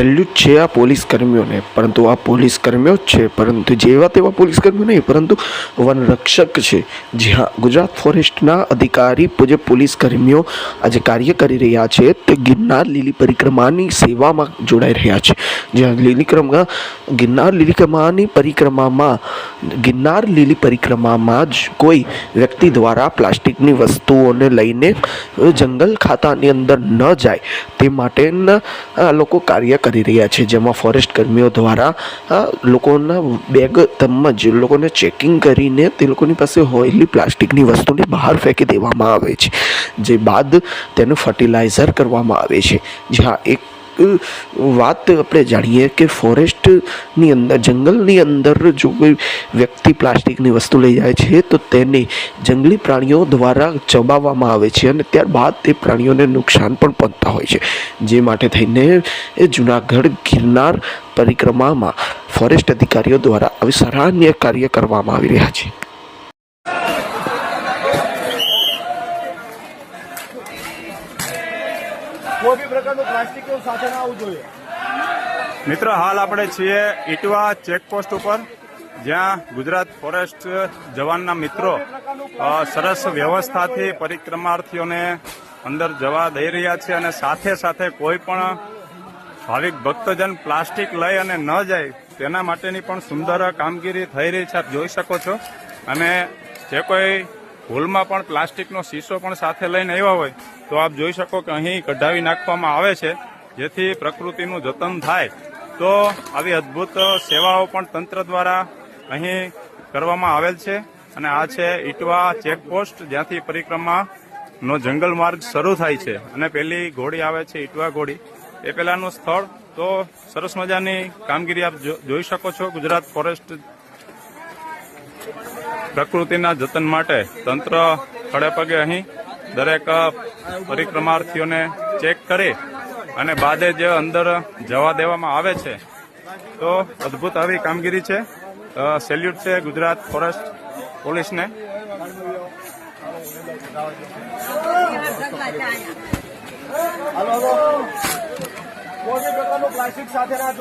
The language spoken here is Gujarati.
એલ્યુટ છે આ પોલીસ કર્મીઓને, પરંતુ આ પોલીસ કર્મીઓ જ છે, પરંતુ જેવા તેવા પોલીસ કર્મીઓ નહીં, પરંતુ વનરક્ષક છે. જ્યાં ગુજરાત ફોરેસ્ટના અધિકારી જે પોલીસ કર્મીઓ આજે કાર્ય કરી રહ્યા છે તે ગિરનાર લીલી પરિક્રમાની સેવામાં જોડાઈ રહ્યા છે. જ્યાં ગિરનાર લીલી પરિક્રમામાં જ કોઈ વ્યક્તિ દ્વારા પ્લાસ્ટિકની વસ્તુઓને લઈને જંગલ ખાતાની અંદર ન જાય તે માટેના લોકો કાર્ય કરી રહ્યા છે. જેમાં ફોરેસ્ટ કર્મીઓ દ્વારા લોકોના બેગ તેમજ લોકોને ચેકિંગ કરીને તે લોકોની પાસે હોયેલી પ્લાસ્ટિકની વસ્તુને બહાર ફેંકી દેવામાં આવે છે, જે બાદ તેનું ફર્ટિલાઇઝર કરવામાં આવે છે. જ્યાં એક વાત આપણે જાણીએ કે ફોરેસ્ટની અંદર, જંગલની અંદર જો કોઈ વ્યક્તિ પ્લાસ્ટિકની વસ્તુ લઈ જાય છે તો તેને જંગલી પ્રાણીઓ દ્વારા ચબાવવામાં આવે છે અને ત્યારબાદ તે પ્રાણીઓને નુકસાન પણ પહોંચતા હોય છે. જે માટે થઈને જૂનાગઢ ગિરનાર પરિક્રમામાં ફોરેસ્ટ અધિકારીઓ દ્વારા આવી સરાહનીય કાર્ય કરવામાં આવી રહ્યા છે. કોઈ બી પ્રકારનું પ્લાસ્ટિક સાથે ના આવવું જોઈએ. મિત્ર, હાલ આપણે છીએ ઇટવા ચેકપોસ્ટ ઉપર, જ્યાં ગુજરાત ફોરેસ્ટ જવાનના મિત્રો સરસ વ્યવસ્થાથી પરિક્રમાર્થીઓને અંદર જવા દઈ રહ્યા છે અને સાથે સાથે કોઈ પણ ભાવિક ભક્તજન પ્લાસ્ટિક લઈ અને ન જાય તેના માટેની પણ સુંદર કામગીરી થઈ રહી છે. આપ જોઈ શકો છો. અને જે કોઈ ભૂલમાં પણ પ્લાસ્ટિકનો શીશો પણ સાથે લઈને આવ્યા હોય તો આપ જોઈ શકો કે અહીં કઢાવી નાખવામાં આવે છે, જેથી પ્રકૃતિનું જતન થાય. તો આવી અદ્ભુત સેવાઓ પણ તંત્ર દ્વારા અહીં કરવામાં આવેલ છે. અને આ છે ઇટવા ચેકપોસ્ટ, જ્યાંથી પરિક્રમાનો જંગલ માર્ગ શરૂ થાય છે અને પેલી ઘોડી આવે છે ઇટવા ઘોડી, એ પહેલાનું સ્થળ. તો સરસ મજાની કામગીરી આપ જોઈ શકો છો. ગુજરાત ફોરેસ્ટ પ્રકૃતિના જતન માટે તંત્ર ખડે પગે અહીં દરેક પરિક્રમાર્થીઓને ચેક કરી અને બાદે જ અંદર જવા દેવામાં આવે છે. તો અદ્ભુત આવી કામગીરી છે. સેલ્યુટ છે ગુજરાત ફોરેસ્ટ પોલીસને. કોઈ બી પ્રકારનું પ્લાસ્ટિક સાથે ના